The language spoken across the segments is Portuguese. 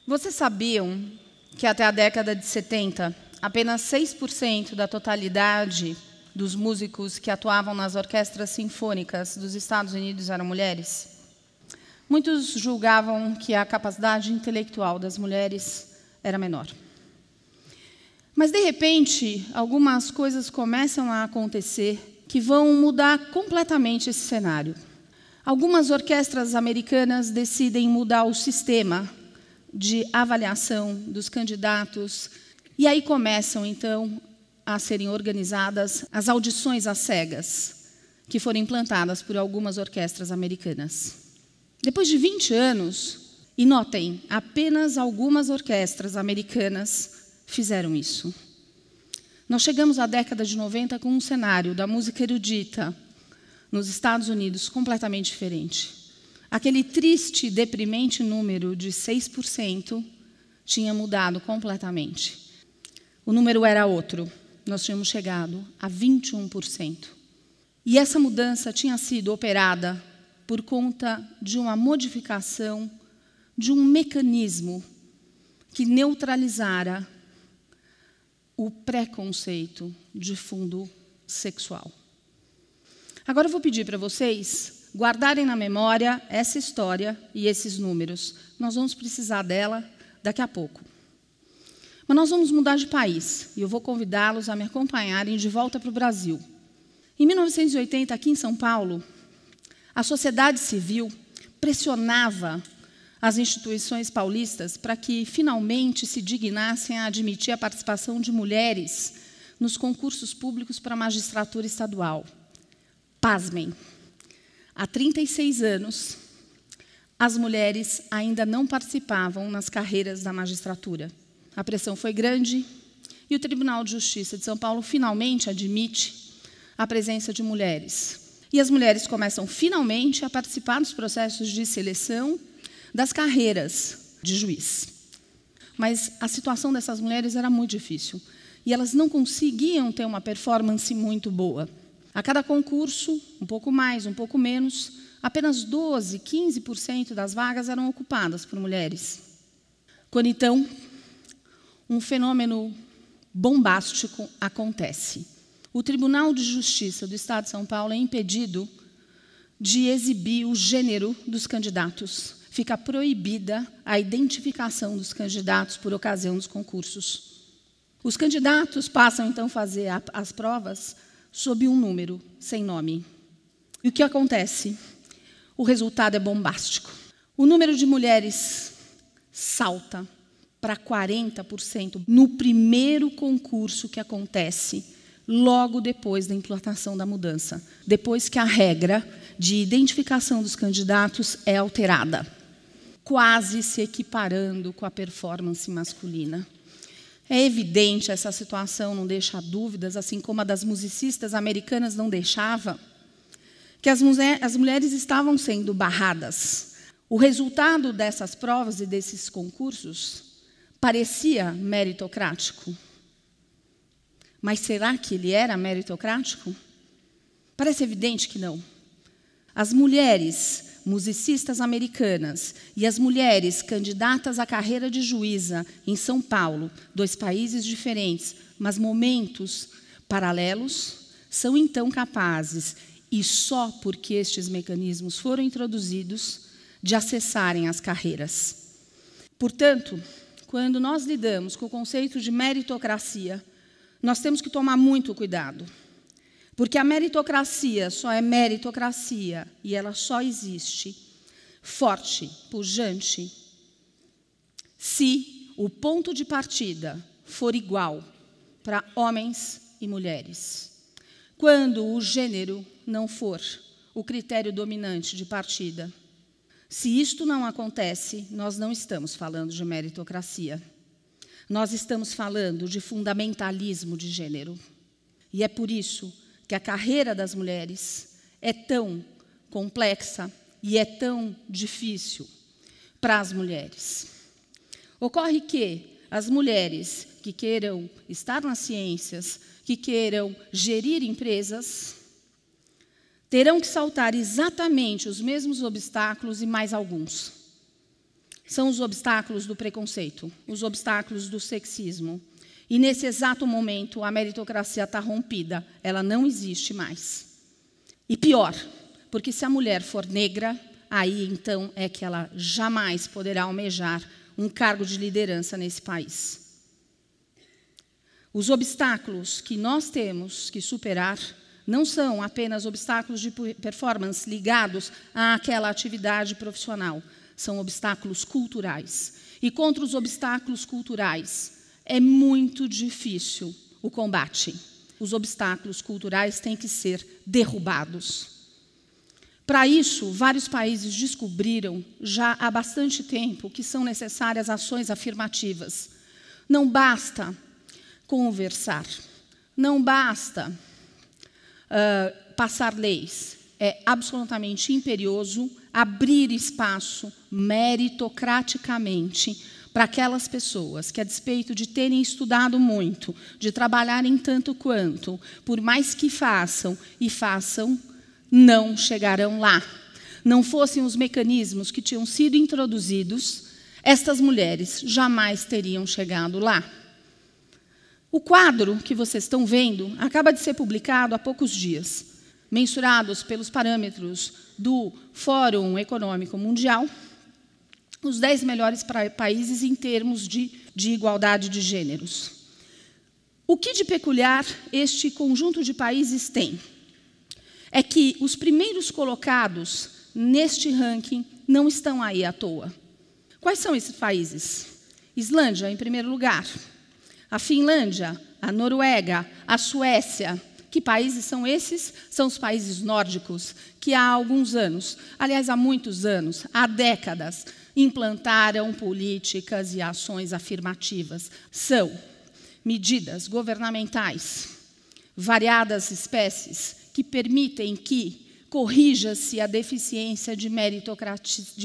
Vocês sabiam que até a década de 70, apenas 6% da totalidade dos músicos que atuavam nas orquestras sinfônicas dos Estados Unidos eram mulheres? Muitos julgavam que a capacidade intelectual das mulheres era menor. Mas, de repente, algumas coisas começam a acontecer que vão mudar completamente esse cenário. Algumas orquestras americanas decidem mudar o sistema de avaliação dos candidatos, e aí começam, então, a serem organizadas as audições às cegas, que foram implantadas por algumas orquestras americanas. Depois de 20 anos, e notem, apenas algumas orquestras americanas fizeram isso. Nós chegamos à década de 90 com um cenário da música erudita nos Estados Unidos completamente diferente. Aquele triste e deprimente número de 6% tinha mudado completamente. O número era outro. Nós tínhamos chegado a 21%. E essa mudança tinha sido operada por conta de uma modificação de um mecanismo que neutralizara o preconceito de fundo sexual. Agora eu vou pedir para vocês guardarem na memória essa história e esses números. Nós vamos precisar dela daqui a pouco. Mas nós vamos mudar de país, e eu vou convidá-los a me acompanharem de volta para o Brasil. Em 1980, aqui em São Paulo, a sociedade civil pressionava as instituições paulistas para que, finalmente, se dignassem a admitir a participação de mulheres nos concursos públicos para a magistratura estadual. Pasmem, há 36 anos, as mulheres ainda não participavam nas carreiras da magistratura. A pressão foi grande e o Tribunal de Justiça de São Paulo finalmente admite a presença de mulheres. E as mulheres começam finalmente a participar dos processos de seleção das carreiras de juiz. Mas a situação dessas mulheres era muito difícil e elas não conseguiam ter uma performance muito boa. A cada concurso, um pouco mais, um pouco menos, apenas 12%, 15% das vagas eram ocupadas por mulheres. Quando, então, um fenômeno bombástico acontece. O Tribunal de Justiça do Estado de São Paulo é impedido de exibir o gênero dos candidatos. Fica proibida a identificação dos candidatos por ocasião dos concursos. Os candidatos passam, então, a fazer as provas sob um número, sem nome. E o que acontece? O resultado é bombástico. O número de mulheres salta para 40% no primeiro concurso que acontece logo depois da implantação da mudança, depois que a regra de identificação dos candidatos é alterada, quase se equiparando com a performance masculina. É evidente, essa situação não deixa dúvidas, assim como a das musicistas americanas não deixava, que as mulheres estavam sendo barradas. O resultado dessas provas e desses concursos parecia meritocrático. Mas será que ele era meritocrático? Parece evidente que não. As mulheres musicistas americanas e as mulheres candidatas à carreira de juíza em São Paulo, dois países diferentes, mas momentos paralelos, são então capazes, e só porque estes mecanismos foram introduzidos, de acessarem as carreiras. Portanto, quando nós lidamos com o conceito de meritocracia, nós temos que tomar muito cuidado. Porque a meritocracia só é meritocracia e ela só existe forte, pujante, se o ponto de partida for igual para homens e mulheres. Quando o gênero não for o critério dominante de partida. Se isto não acontece, nós não estamos falando de meritocracia. Nós estamos falando de fundamentalismo de gênero. E é por isso que a carreira das mulheres é tão complexa e é tão difícil para as mulheres. Ocorre que as mulheres que queiram estar nas ciências, que queiram gerir empresas, terão que saltar exatamente os mesmos obstáculos e mais alguns. são os obstáculos do preconceito, os obstáculos do sexismo. E, nesse exato momento, a meritocracia está rompida, ela não existe mais. E pior, porque se a mulher for negra, aí, então, é que ela jamais poderá almejar um cargo de liderança nesse país. Os obstáculos que nós temos que superar não são apenas obstáculos de performance ligados àquela atividade profissional, são obstáculos culturais. E contra os obstáculos culturais é muito difícil o combate. Os obstáculos culturais têm que ser derrubados. Para isso, vários países descobriram, já há bastante tempo, que são necessárias ações afirmativas. Não basta conversar, não basta passar leis. É absolutamente imperioso abrir espaço meritocraticamente para aquelas pessoas que, a despeito de terem estudado muito, de trabalharem tanto quanto, por mais que façam e façam, não chegarão lá. Não fossem os mecanismos que tinham sido introduzidos, estas mulheres jamais teriam chegado lá. O quadro que vocês estão vendo acaba de ser publicado há poucos dias, mensurados pelos parâmetros do Fórum Econômico Mundial, os 10 melhores países em termos de igualdade de gêneros. O que de peculiar este conjunto de países tem? É que os primeiros colocados neste ranking não estão aí à toa. Quais são esses países? Islândia, em primeiro lugar. A Finlândia, a Noruega, a Suécia. Que países são esses? São os países nórdicos, que há alguns anos, aliás, há muitos anos, há décadas, implantaram políticas e ações afirmativas. São medidas governamentais, variadas espécies, que permitem que corrija-se a deficiência de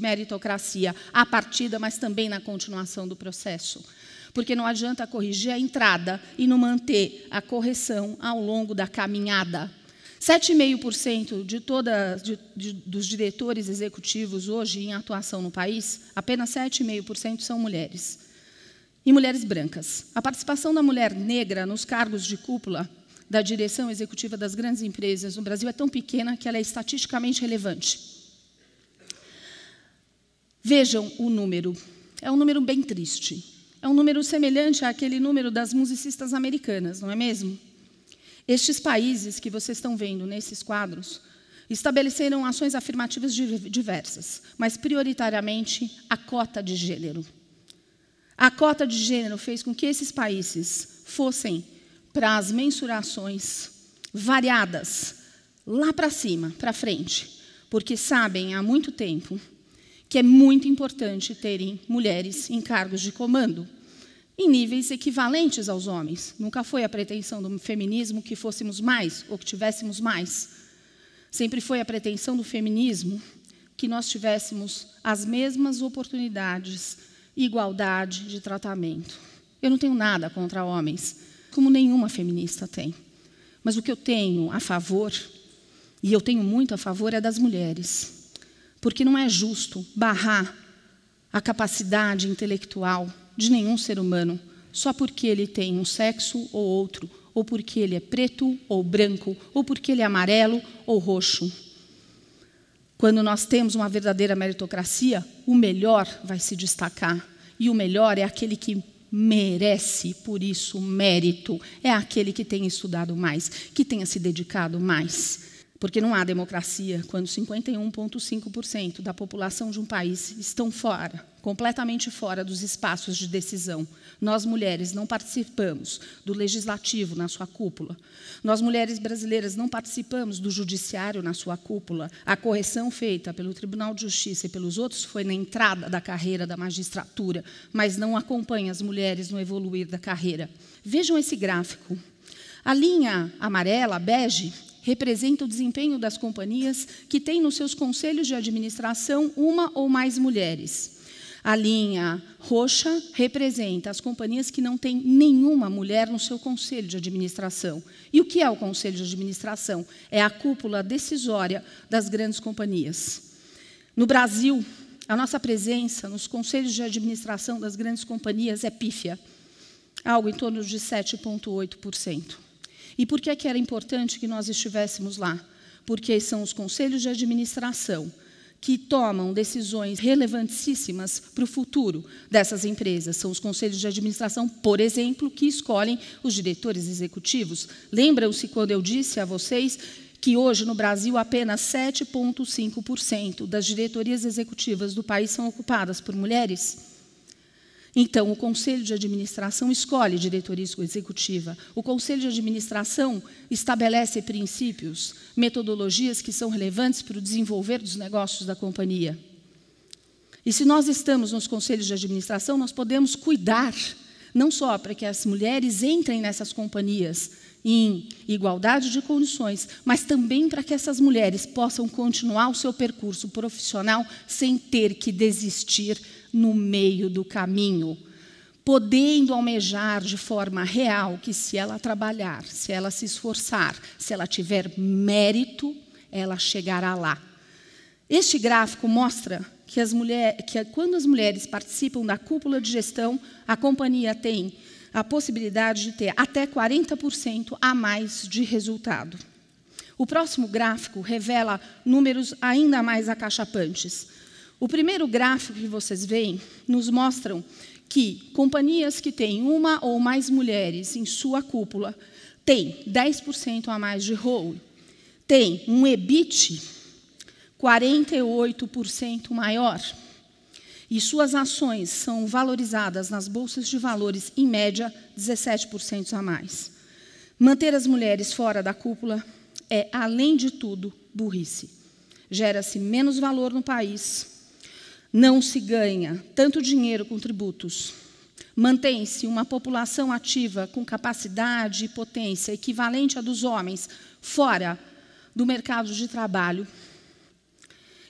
meritocracia à partida, mas também na continuação do processo. Porque não adianta corrigir a entrada e não manter a correção ao longo da caminhada. 7,5% dos diretores executivos hoje em atuação no país, apenas 7,5% são mulheres. E mulheres brancas. A participação da mulher negra nos cargos de cúpula da direção executiva das grandes empresas no Brasil é tão pequena que ela é estatisticamente relevante. Vejam o número. É um número bem triste. É um número semelhante àquele número das musicistas americanas, não é mesmo? Estes países que vocês estão vendo nesses quadros estabeleceram ações afirmativas diversas, mas prioritariamente a cota de gênero. A cota de gênero fez com que esses países fossem para as mensurações variadas, lá para cima, para frente, porque sabem há muito tempo que é muito importante terem mulheres em cargos de comando, em níveis equivalentes aos homens. Nunca foi a pretensão do feminismo que fôssemos mais ou que tivéssemos mais. Sempre foi a pretensão do feminismo que nós tivéssemos as mesmas oportunidades, igualdade de tratamento. Eu não tenho nada contra homens, como nenhuma feminista tem. Mas o que eu tenho a favor, e eu tenho muito a favor, é das mulheres. Porque não é justo barrar a capacidade intelectual de nenhum ser humano só porque ele tem um sexo ou outro, ou porque ele é preto ou branco, ou porque ele é amarelo ou roxo. Quando nós temos uma verdadeira meritocracia, o melhor vai se destacar. E o melhor é aquele que merece, por isso, mérito. É aquele que tenha estudado mais, que tenha se dedicado mais. Porque não há democracia quando 51,5% da população de um país estão fora, completamente fora dos espaços de decisão. Nós, mulheres, não participamos do legislativo na sua cúpula. Nós, mulheres brasileiras, não participamos do judiciário na sua cúpula. A correção feita pelo Tribunal de Justiça e pelos outros foi na entrada da carreira da magistratura, mas não acompanha as mulheres no evoluir da carreira. Vejam esse gráfico. A linha amarela, bege, representa o desempenho das companhias que têm nos seus conselhos de administração uma ou mais mulheres. A linha roxa representa as companhias que não têm nenhuma mulher no seu conselho de administração. E o que é o conselho de administração? É a cúpula decisória das grandes companhias. No Brasil, a nossa presença nos conselhos de administração das grandes companhias é pífia, algo em torno de 7,8%. E por que era importante que nós estivéssemos lá? Porque são os conselhos de administração que tomam decisões relevantíssimas para o futuro dessas empresas. São os conselhos de administração, por exemplo, que escolhem os diretores executivos. Lembram-se quando eu disse a vocês que hoje, no Brasil, apenas 7,5% das diretorias executivas do país são ocupadas por mulheres? Então, o Conselho de Administração escolhe diretoria executiva. O Conselho de Administração estabelece princípios, metodologias que são relevantes para o desenvolver dos negócios da companhia. E se nós estamos nos conselhos de administração, nós podemos cuidar, não só para que as mulheres entrem nessas companhias em igualdade de condições, mas também para que essas mulheres possam continuar o seu percurso profissional sem ter que desistir no meio do caminho, podendo almejar de forma real que, se ela trabalhar, se ela se esforçar, se ela tiver mérito, ela chegará lá. Este gráfico mostra que, quando as mulheres participam da cúpula de gestão, a companhia tem a possibilidade de ter até 40% a mais de resultado. O próximo gráfico revela números ainda mais acachapantes. O primeiro gráfico que vocês veem nos mostram que companhias que têm uma ou mais mulheres em sua cúpula têm 10% a mais de ROI, têm um EBIT 48% maior, e suas ações são valorizadas nas bolsas de valores, em média, 17% a mais. Manter as mulheres fora da cúpula é, além de tudo, burrice. Gera-se menos valor no país, não se ganha tanto dinheiro com tributos, mantém-se uma população ativa com capacidade e potência equivalente à dos homens fora do mercado de trabalho,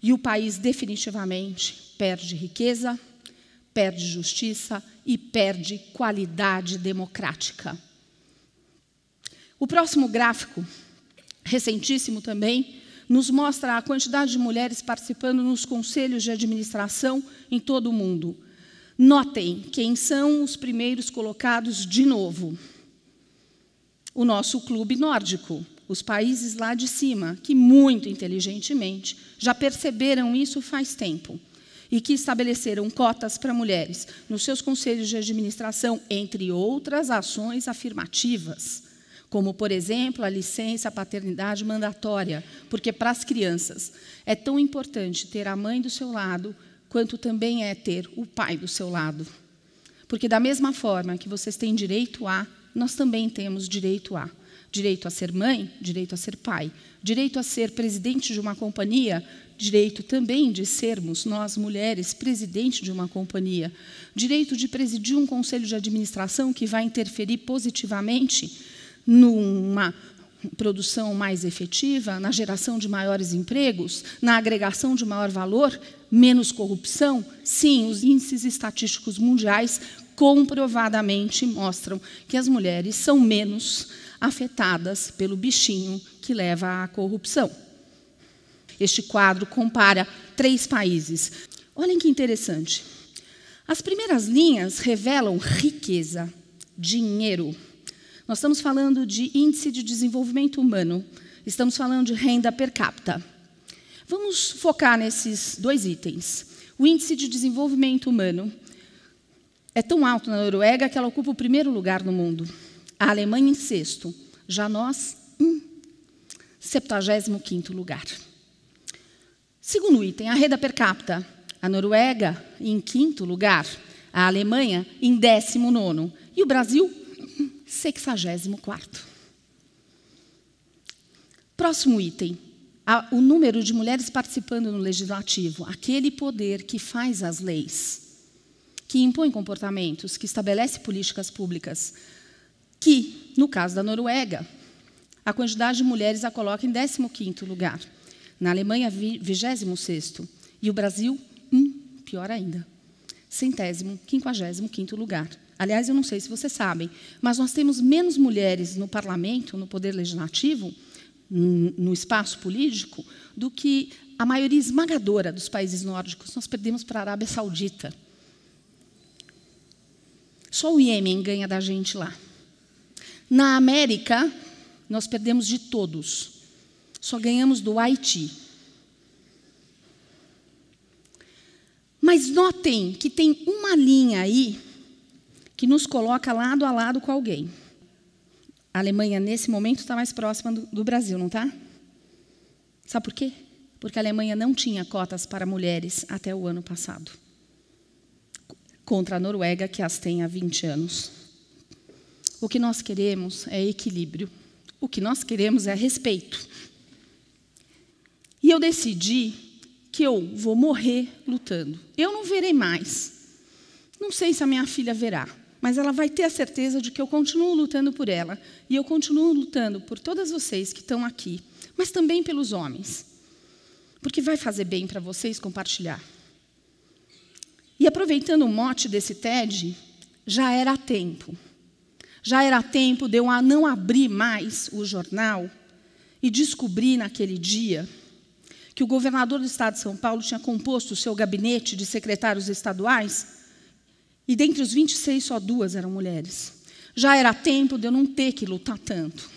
e o país definitivamente perde riqueza, perde justiça e perde qualidade democrática. O próximo gráfico, recentíssimo também, nos mostra a quantidade de mulheres participando nos conselhos de administração em todo o mundo. Notem quem são os primeiros colocados de novo. O nosso clube nórdico, os países lá de cima, que muito inteligentemente já perceberam isso faz tempo e que estabeleceram cotas para mulheres nos seus conselhos de administração, entre outras ações afirmativas, como, por exemplo, a licença paternidade mandatória, porque para as crianças é tão importante ter a mãe do seu lado, quanto também é ter o pai do seu lado. Porque, da mesma forma que vocês têm direito a, nós também temos direito a. Direito a ser mãe, direito a ser pai. Direito a ser presidente de uma companhia, direito também de sermos, nós mulheres, presidente de uma companhia. Direito de presidir um conselho de administração que vai interferir positivamente numa produção mais efetiva, na geração de maiores empregos, na agregação de maior valor, menos corrupção. Sim, os índices estatísticos mundiais comprovadamente mostram que as mulheres são menos afetadas pelo bichinho que leva à corrupção. Este quadro compara 3 países. Olhem que interessante. As primeiras linhas revelam riqueza, dinheiro. Nós estamos falando de índice de desenvolvimento humano, estamos falando de renda per capita. Vamos focar nesses 2 itens. O índice de desenvolvimento humano é tão alto na Noruega que ela ocupa o 1º lugar no mundo. A Alemanha em 6º, já nós em 75º lugar. Segundo item, a renda per capita. A Noruega em 5º lugar, a Alemanha em 19º e o Brasil 64º. Próximo item, o número de mulheres participando no legislativo, aquele poder que faz as leis, que impõe comportamentos, que estabelece políticas públicas, que, no caso da Noruega, a quantidade de mulheres a coloca em 15º lugar, na Alemanha 26º, e o Brasil, pior ainda, 55º lugar. Aliás, eu não sei se vocês sabem, mas nós temos menos mulheres no parlamento, no poder legislativo, no espaço político do que a maioria esmagadora dos países nórdicos. Nós perdemos para a Arábia Saudita. Só o Iêmen ganha da gente lá. Na América, nós perdemos de todos. Só ganhamos do Haiti. Mas notem que tem uma linha aí que nos coloca lado a lado com alguém. A Alemanha, nesse momento, está mais próxima do Brasil, não está? Sabe por quê? Porque a Alemanha não tinha cotas para mulheres até o ano passado. Contra a Noruega, que as tem há 20 anos. O que nós queremos é equilíbrio. O que nós queremos é respeito. E eu decidi que eu vou morrer lutando. Eu não verei mais. Não sei se a minha filha verá, mas ela vai ter a certeza de que eu continuo lutando por ela. E eu continuo lutando por todas vocês que estão aqui, mas também pelos homens. Porque vai fazer bem para vocês compartilhar. E aproveitando o mote desse TED, já era tempo. Já era tempo de eu não abrir mais o jornal e descobrir naquele dia que o governador do estado de São Paulo tinha composto o seu gabinete de secretários estaduais e, dentre os 26, só 2 eram mulheres. Já era tempo de eu não ter que lutar tanto.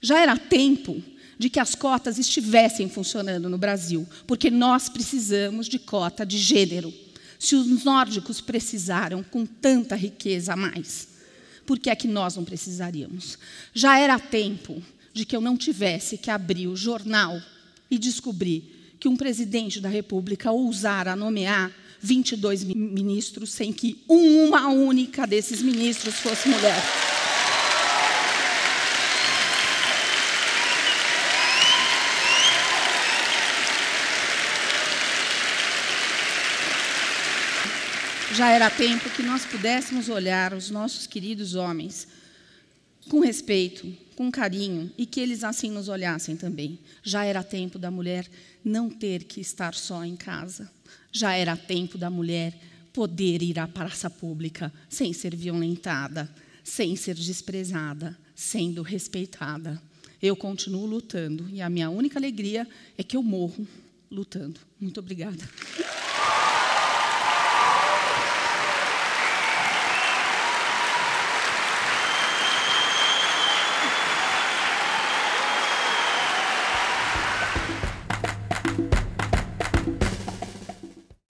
Já era tempo de que as cotas estivessem funcionando no Brasil, porque nós precisamos de cota de gênero. Se os nórdicos precisaram com tanta riqueza a mais, por que é que nós não precisaríamos? Já era tempo de que eu não tivesse que abrir o jornal e descobrir que um presidente da República ousara nomear 22 ministros sem que uma única desses ministros fosse mulher. Já era tempo que nós pudéssemos olhar os nossos queridos homens com respeito, com carinho, e que eles assim nos olhassem também. Já era tempo da mulher não ter que estar só em casa. Já era tempo da mulher poder ir à praça pública sem ser violentada, sem ser desprezada, sendo respeitada. Eu continuo lutando, e a minha única alegria é que eu morro lutando. Muito obrigada.